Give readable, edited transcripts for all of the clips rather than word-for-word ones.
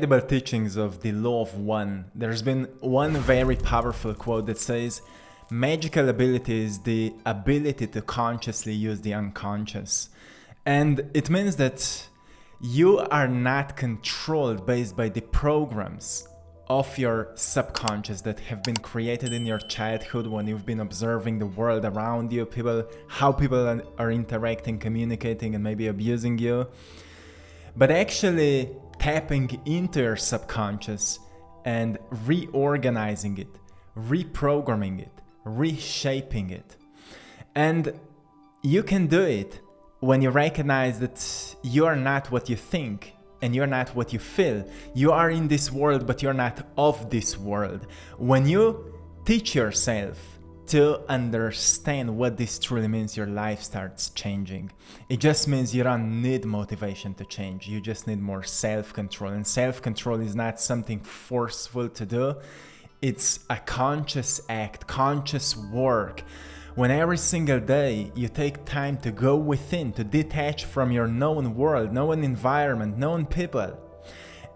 incredible teachings of the law of one, there's been one very powerful quote that says, magical ability is the ability to consciously use the unconscious. And it means that you are not controlled based by the programs of your subconscious that have been created in your childhood when you've been observing the world around you, how people are interacting, communicating, and maybe abusing you. But actually tapping into your subconscious and reorganizing it, reprogramming it, reshaping it. And you can do it when you recognize that you are not what you think and you're not what you feel. You are in this world, but you're not of this world. When you teach yourself to understand what this truly means, your life starts changing. It just means you don't need motivation to change. You just need more self-control. And self-control is not something forceful to do. It's a conscious act, conscious work. When every single day you take time to go within, to detach from your known world, known environment, known people,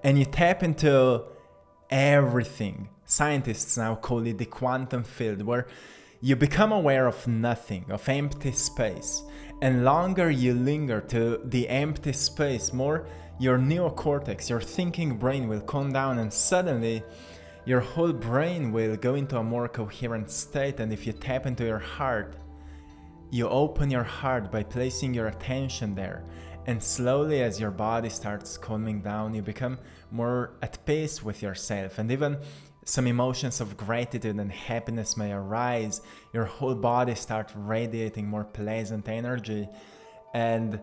and you tap into everything. Scientists now call it the quantum field, where you become aware of nothing, of empty space. And longer you linger to the empty space, more your neocortex, your thinking brain will calm down, and suddenly your whole brain will go into a more coherent state. And if you tap into your heart, you open your heart by placing your attention there. And slowly, as your body starts calming down, you become more at peace with yourself. And even some emotions of gratitude and happiness may arise. Your whole body starts radiating more pleasant energy. And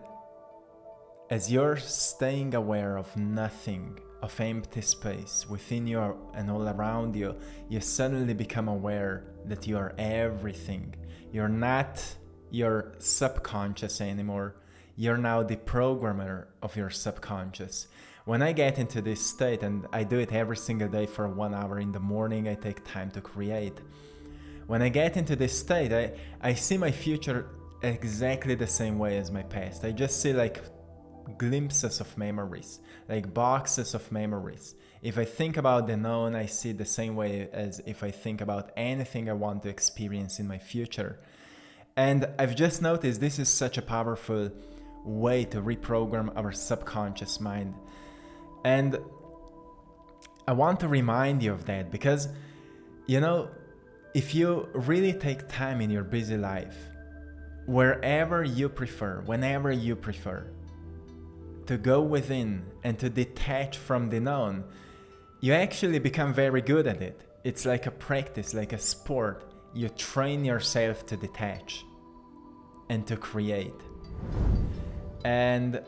as you're staying aware of nothing, of empty space within you and all around you, you suddenly become aware that you are everything. You're not your subconscious anymore. You're now the programmer of your subconscious. When I get into this state, and I do it every single day for 1 hour in the morning, I take time to create. When I get into this state, I see my future exactly the same way as my past. I just see like glimpses of memories, like boxes of memories. If I think about the known, I see it the same way as if I think about anything I want to experience in my future. And I've just noticed this is such a powerful way to reprogram our subconscious mind. And I want to remind you of that because, you know, if you really take time in your busy life, wherever you prefer, whenever you prefer, to go within and to detach from the known, you actually become very good at it. It's like a practice, like a sport. You train yourself to detach and to create. And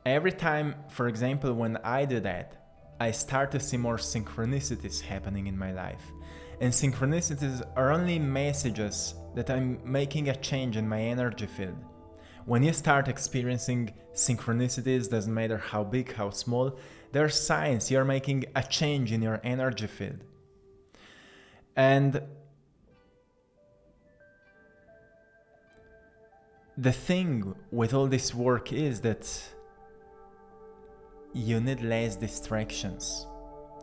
every time, for example, when I do that, I start to see more synchronicities happening in my life. And synchronicities are only messages that I'm making a change in my energy field. When you start experiencing synchronicities, doesn't matter how big, how small, they're signs you're making a change in your energy field. And the thing with all this work is that you need less distractions.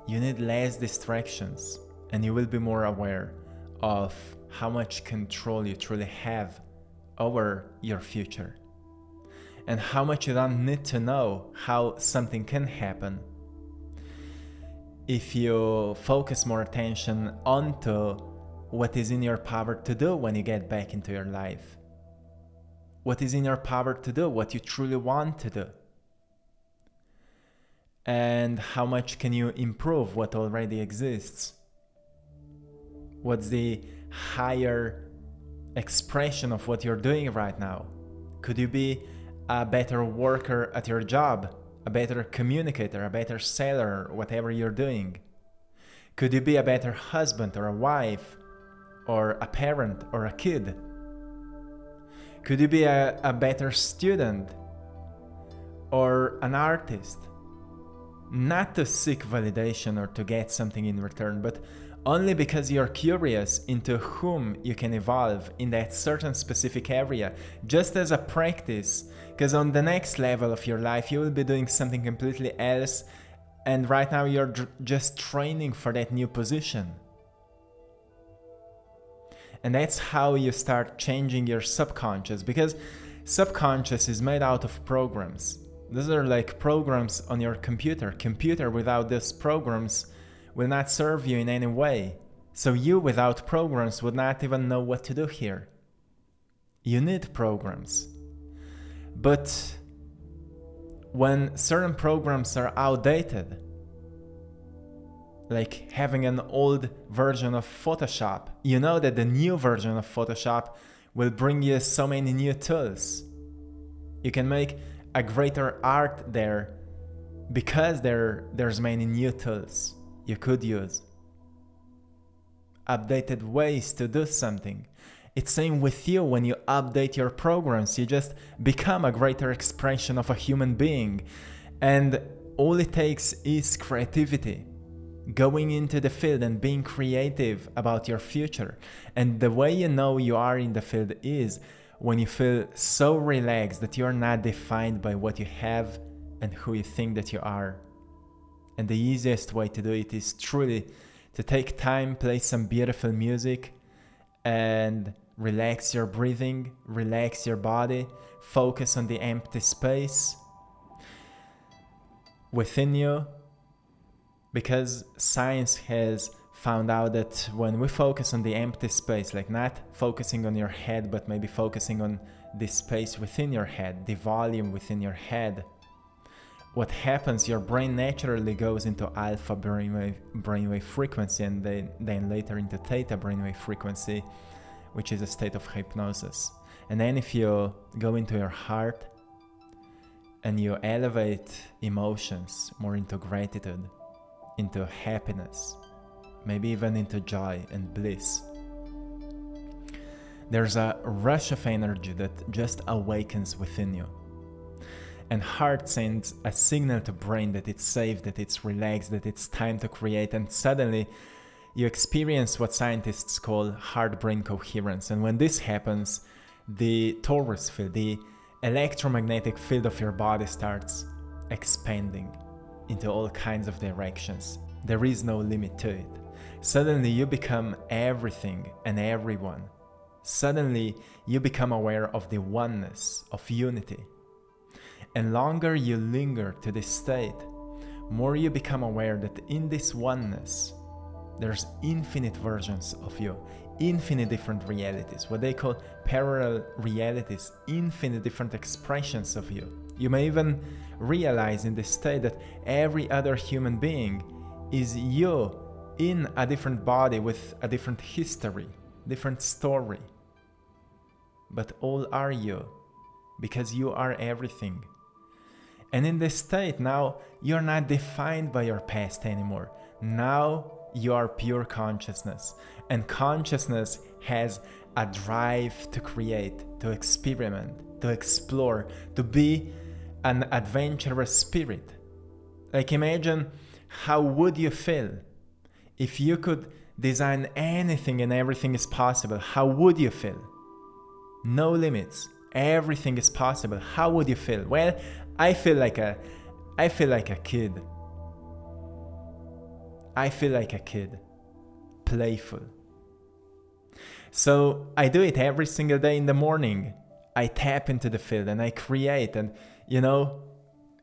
You need less distractions, and you will be more aware of how much control you truly have over your future, and how much you don't need to know how something can happen if you focus more attention onto what is in your power to do when you get back into your life. What is in your power to do, what you truly want to do. And how much can you improve what already exists? What's the higher expression of what you're doing right now? Could you be a better worker at your job, a better communicator, a better seller, whatever you're doing? Could you be a better husband or a wife, or a parent or a kid? Could you be a better student or an artist? Not to seek validation or to get something in return, but only because you're curious into whom you can evolve in that certain specific area, just as a practice, because on the next level of your life you will be doing something completely else And right now you're just training for that new position. And that's how you start changing your subconscious, because subconscious is made out of programs. Those are like programs on your computer. Computer without these programs will not serve you in any way. So you without programs would not even know what to do here. You need programs. But when certain programs are outdated, like having an old version of Photoshop, you know that the new version of Photoshop will bring you so many new tools. You can make a greater art there because there's many new tools you could use. Updated ways to do something. It's same with you. When you update your programs, you just become a greater expression of a human being. And all it takes is creativity. Going into the field and being creative about your future. And the way you know you are in the field is when you feel so relaxed that you're not defined by what you have and who you think that you are. And the easiest way to do it is truly to take time, play some beautiful music, and relax your breathing, relax your body, focus on the empty space within you. Because science has found out that when we focus on the empty space, like not focusing on your head, but maybe focusing on the space within your head, the volume within your head, what happens, your brain naturally goes into alpha brainwave frequency, and then later into theta brainwave frequency, which is a state of hypnosis. And then if you go into your heart and you elevate emotions more into gratitude, into happiness, maybe even into joy and bliss, there's a rush of energy that just awakens within you. And heart sends a signal to brain that it's safe, that it's relaxed, that it's time to create, and suddenly you experience what scientists call heart-brain coherence. And when this happens, the torus field, the electromagnetic field of your body, starts expanding into all kinds of directions. There is no limit to it. Suddenly you become everything and everyone. Suddenly you become aware of the oneness, of unity. And longer you linger to this state, more you become aware that in this oneness, there's infinite versions of you, infinite different realities, what they call parallel realities, infinite different expressions of you. You may even realize in this state that every other human being is you in a different body with a different history, different story. But all are you, because you are everything. And in this state, now you're not defined by your past anymore. Now you are pure consciousness. And consciousness has a drive to create, to experiment, to explore, to be an adventurous spirit. Like imagine, how would you feel if you could design anything and everything is possible? How would you feel? No limits. Everything is possible. How would you feel? Well, I feel like a kid. I feel like a kid, playful. So I do it every single day in the morning. I tap into the field and I create, and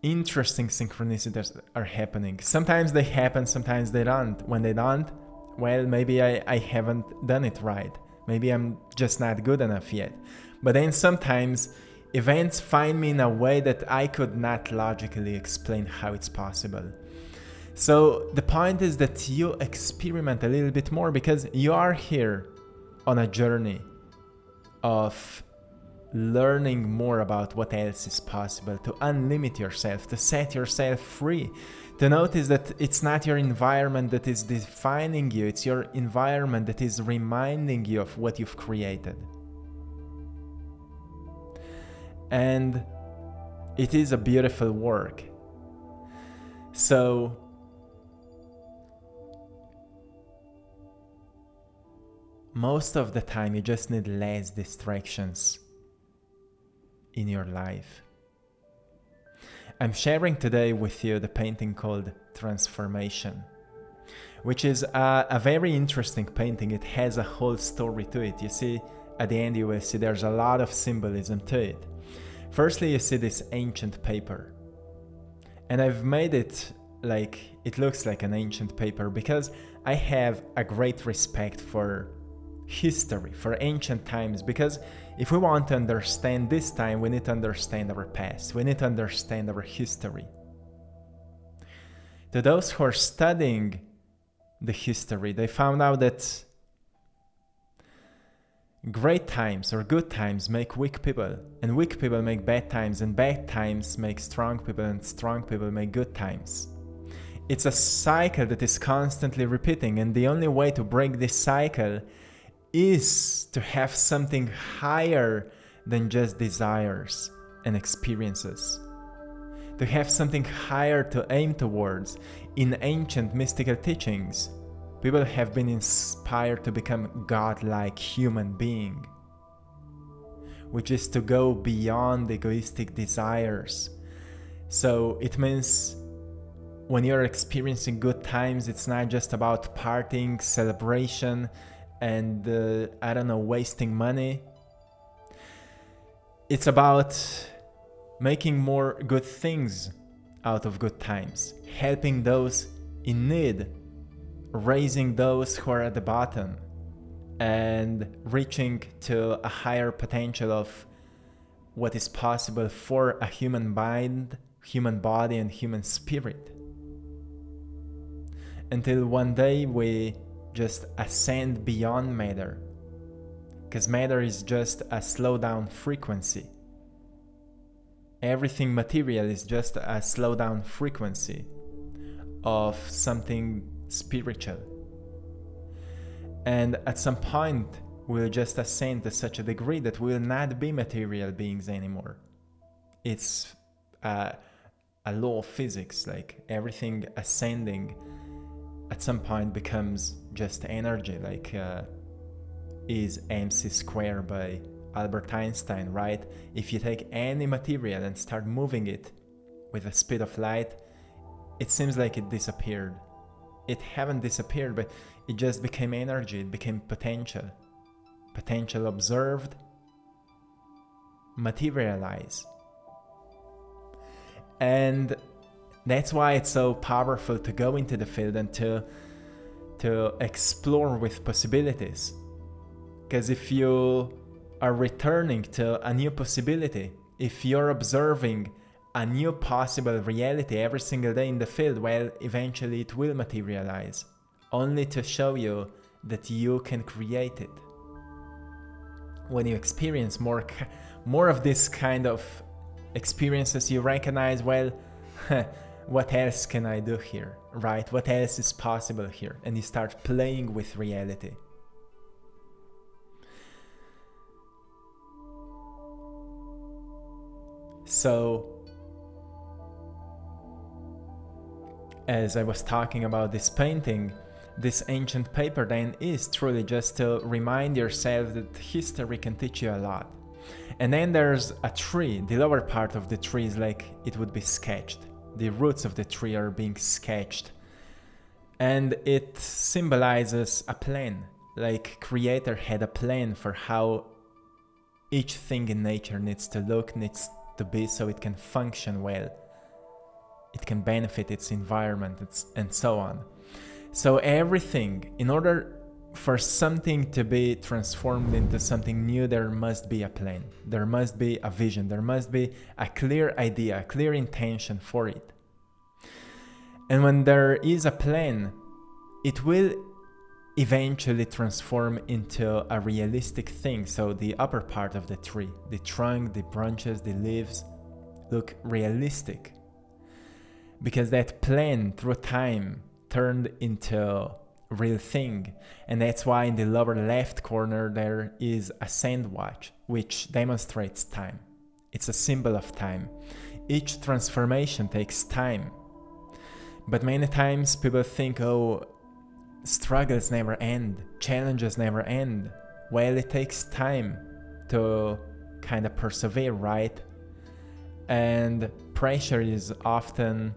interesting synchronicities are happening. Sometimes they happen, sometimes they don't. When they don't, well, maybe I haven't done it right. Maybe I'm just not good enough yet. But then sometimes events find me in a way that I could not logically explain how it's possible. So the point is that you experiment a little bit more, because you are here on a journey of learning more about what else is possible, to unlimit yourself, to set yourself free, to notice that it's not your environment that is defining you, it's your environment that is reminding you of what you've created. And it is a beautiful work. So most of the time you just need less distractions in your life. I'm sharing today with you the painting called Transformation, which is a very interesting painting. It has a whole story to it. You see, at the end you will see there's a lot of symbolism to it. Firstly, you see this ancient paper. And I've made it like it looks like an ancient paper because I have a great respect for history, for ancient times, because if we want to understand this time, we need to understand our past. We need to understand our history. To those who are studying the history, they found out that great times or good times make weak people, and weak people make bad times, and bad times make strong people, and strong people make good times. It's a cycle that is constantly repeating, and the only way to break this cycle is to have something higher than just desires and experiences. To have something higher to aim towards. In ancient mystical teachings, people have been inspired to become godlike human being, which is to go beyond egoistic desires. So it means when you're experiencing good times, it's not just about partying, celebration, and wasting money. It's about making more good things out of good times, helping those in need, raising those who are at the bottom, and reaching to a higher potential of what is possible for a human mind, human body, and human spirit. Until one day we just ascend beyond matter, because matter is just a slow down frequency. Everything material is just a slow down frequency of something spiritual. And at some point we'll just ascend to such a degree that we'll not be material beings anymore. It's a law of physics, like everything ascending at some point becomes just energy, like is mc squared by Albert Einstein, right? If you take any material and start moving it with the speed of light, it seems like it disappeared. It haven't disappeared, but it just became energy, it became potential. Potential observed, materialize. And that's why it's so powerful to go into the field and to explore with possibilities. Because if you are returning to a new possibility, if you're observing a new possible reality every single day in the field, well, eventually it will materialize, only to show you that you can create it. When you experience more of this kind of experiences, you recognize, well, what else can I do here, right? What else is possible here? And you start playing with reality. So, as I was talking about this painting, this ancient paper then is truly just to remind yourself that history can teach you a lot. And then there's a tree. The lower part of the tree is like it would be sketched. The roots of the tree are being sketched. And it symbolizes a plan. Like Creator had a plan for how each thing in nature needs to look, needs to be, so it can function well. It can benefit its environment, and so on. So everything, in order for something to be transformed into something new, there must be a plan. There must be a vision. There must be a clear idea, a clear intention for it. And when there is a plan, it will eventually transform into a realistic thing. So the upper part of the tree, the trunk, the branches, the leaves, look realistic. Because that plan through time turned into a real thing. And that's why in the lower left corner there is a sandwatch, which demonstrates time. It's a symbol of time. Each transformation takes time. But many times people think, oh, struggles never end, challenges never end. Well, it takes time to kind of persevere, right? And pressure is often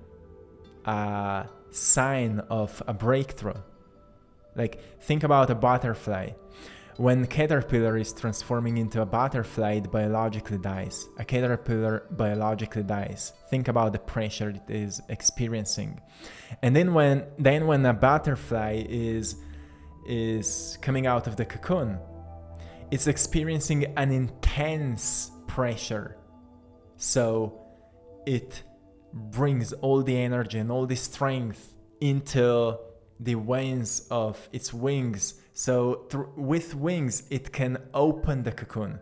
a sign of a breakthrough. Like, think about a butterfly. When caterpillar is transforming into a butterfly, it biologically dies. A caterpillar biologically dies. Think about the pressure it is experiencing. And then when a butterfly is coming out of the cocoon, it's experiencing an intense pressure. So it brings all the energy and all the strength into the veins of its wings. So with wings, it can open the cocoon.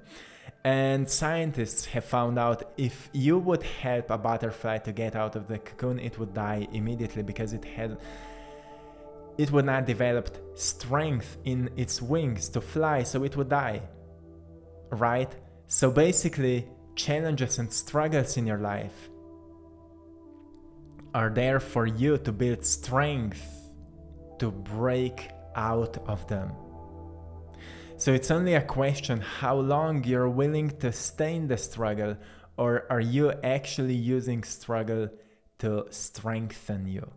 And scientists have found out if you would help a butterfly to get out of the cocoon, it would die immediately because it would not develop strength in its wings to fly, so it would die, right? So basically, challenges and struggles in your life are there for you to build strength to break out of them. So it's only a question how long you're willing to stay in the struggle, or are you actually using struggle to strengthen you?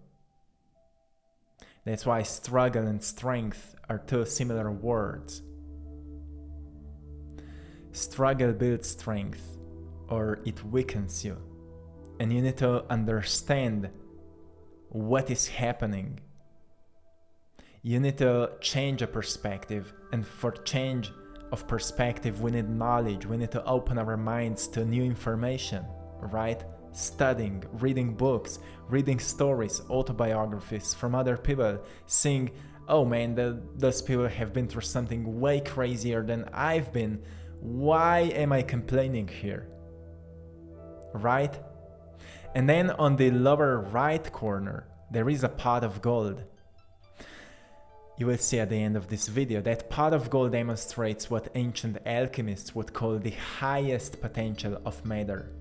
That's why struggle and strength are two similar words. Struggle builds strength, or it weakens you. And you need to understand what is happening. You need to change a perspective, and for change of perspective we need knowledge. We need to open our minds to new information, right? Studying, reading books, reading stories, autobiographies from other people, seeing, oh man, those people have been through something way crazier than I've been. Why am I complaining here? Right? And then on the lower right corner, there is a pot of gold. You will see at the end of this video that pot of gold demonstrates what ancient alchemists would call the highest potential of matter.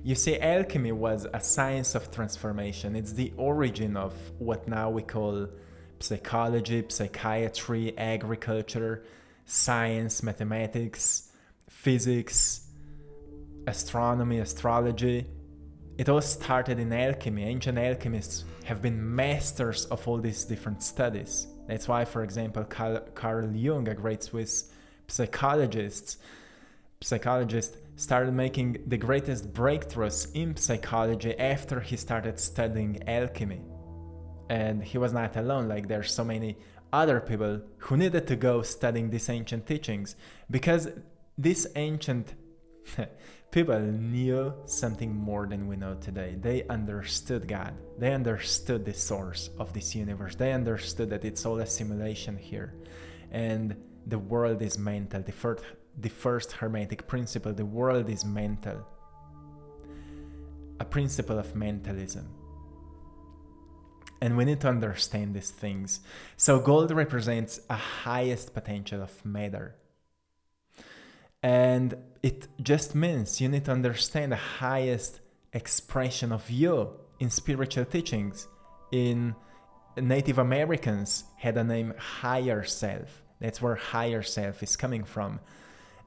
You see, alchemy was a science of transformation. It's the origin of what now we call psychology, psychiatry, agriculture, science, mathematics, physics, astronomy, astrology. It all started in alchemy. Ancient alchemists have been masters of all these different studies. That's why, for example, Carl Jung, a great Swiss psychologist, started making the greatest breakthroughs in psychology after he started studying alchemy. And he was not alone. Like, there's so many other people who needed to go studying these ancient teachings, because these ancient people knew something more than we know today. They understood God. They understood the source of this universe. They understood that it's all a simulation here. And the world is mental. The first Hermetic principle, the world is mental. A principle of mentalism. And we need to understand these things. So gold represents a highest potential of matter. And it just means you need to understand the highest expression of you in spiritual teachings. In Native Americans had a name higher self. That's where higher self is coming from.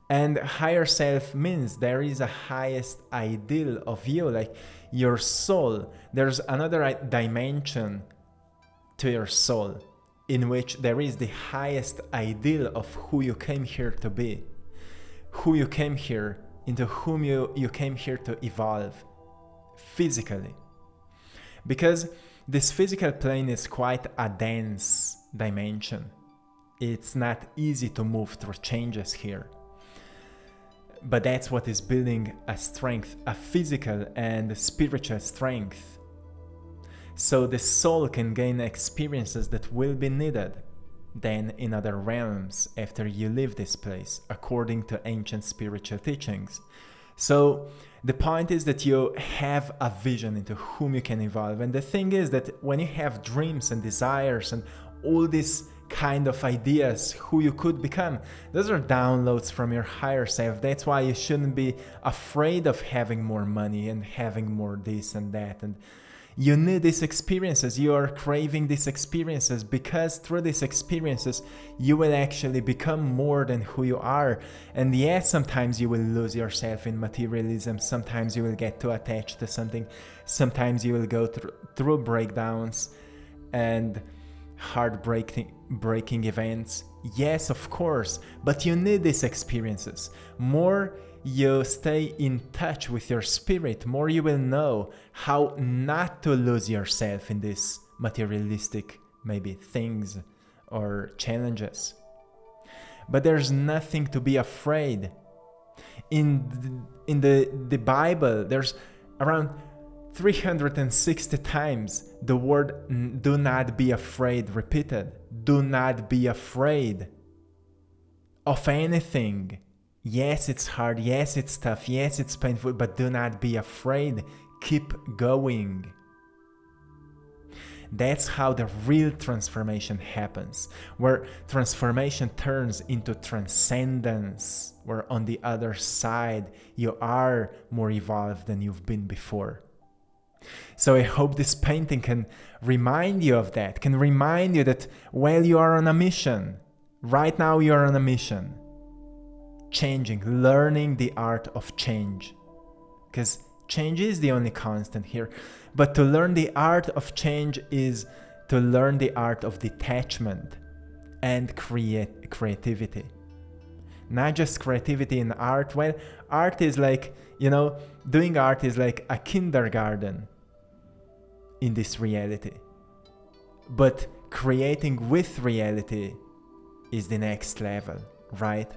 And higher self means there is a highest ideal of you, like your soul. There's another dimension to your soul in which there is the highest ideal of who you came here to be. Who you came here, into whom you came here to evolve physically. Because this physical plane is quite a dense dimension. It's not easy to move through changes here. But that's what is building a strength, a physical and spiritual strength. So the soul can gain experiences that will be needed then in other realms after you leave this place, according to ancient spiritual teachings. So the point is that you have a vision into whom you can evolve. And the thing is that when you have dreams and desires and all these kind of ideas who you could become, those are downloads from your higher self. That's why you shouldn't be afraid of having more money and having more this and that. And You need these experiences. You are craving these experiences because through these experiences, you will actually become more than who you are. And yes, sometimes you will lose yourself in materialism. Sometimes you will get too attached to something. Sometimes you will go through breakdowns and breaking events. Yes, of course, but you need these experiences. More you stay in touch with your spirit, more you will know how not to lose yourself in these materialistic maybe things or challenges. But there's nothing to be afraid. In the Bible, there's around 360 times the word do not be afraid repeated. Do not be afraid of anything. Yes, it's hard. Yes, it's tough. Yes, it's painful, but do not be afraid. Keep going. That's how the real transformation happens, where transformation turns into transcendence, where on the other side you are more evolved than you've been before. So I hope this painting can remind you of that, can remind you that while you are on a mission, right now you are on a mission, changing, learning the art of change. Because change is the only constant here. But to learn the art of change is to learn the art of detachment and creativity. Not just creativity in art. Well, art is like, doing art is like a kindergarten in this reality. But creating with reality is the next level, right?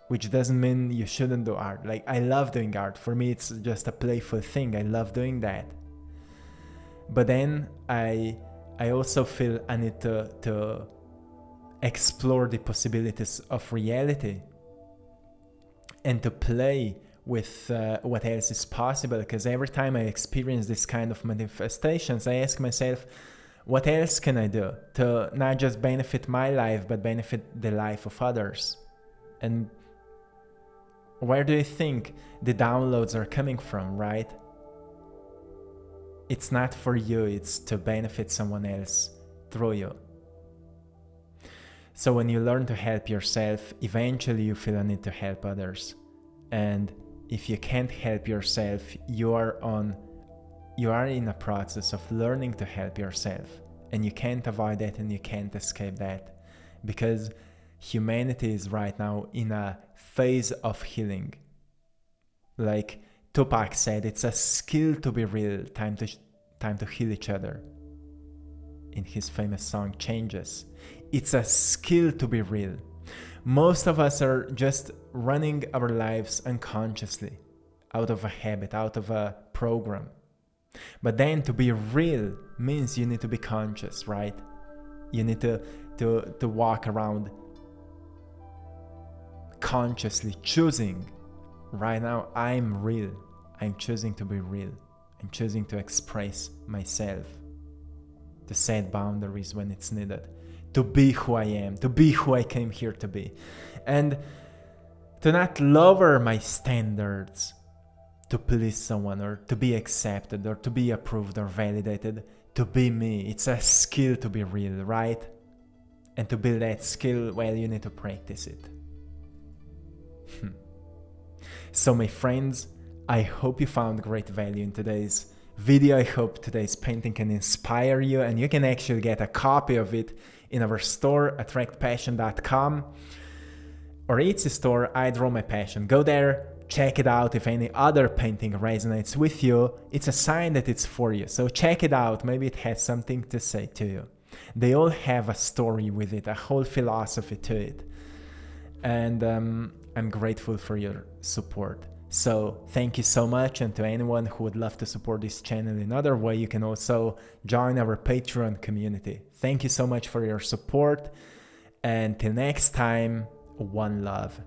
Which doesn't mean you shouldn't do art. Like, I love doing art. For me, it's just a playful thing. I love doing that. But then I also feel I need to explore the possibilities of reality and to play with what else is possible. Because every time I experience this kind of manifestations, I ask myself, what else can I do to not just benefit my life, but benefit the life of others? And where do you think the downloads are coming from, right? It's not for you, it's to benefit someone else through you. So when you learn to help yourself, eventually you feel a need to help others. And if you can't help yourself, you are in a process of learning to help yourself. And you can't avoid that and you can't escape that. Because humanity is right now in a phase of healing. Like Tupac said, it's a skill to be real, time to heal each other. In his famous song, Changes. It's a skill to be real. Most of us are just running our lives unconsciously, out of a habit, out of a program. But then to be real means you need to be conscious, right? You need to walk around consciously choosing, right now I'm real. I'm choosing to be real. I'm choosing to express myself, to set boundaries when it's needed, to be who I am, to be who I came here to be, and to not lower my standards to please someone or to be accepted or to be approved or validated, to be me. It's a skill to be real, right? And to build that skill, well, you need to practice it. So my friends, I hope you found great value in today's video. I hope today's painting can inspire you, and you can actually get a copy of it in our store, AttractPassion.com, or Etsy store, I Draw My Passion. Go there, check it out. If any other painting resonates with you, it's a sign that it's for you. So check it out. Maybe it has something to say to you. They all have a story with it, a whole philosophy to it. And I'm grateful for your support. So thank you so much. And to anyone who would love to support this channel in another way, you can also join our Patreon community. Thank you so much for your support. And till next time, one love.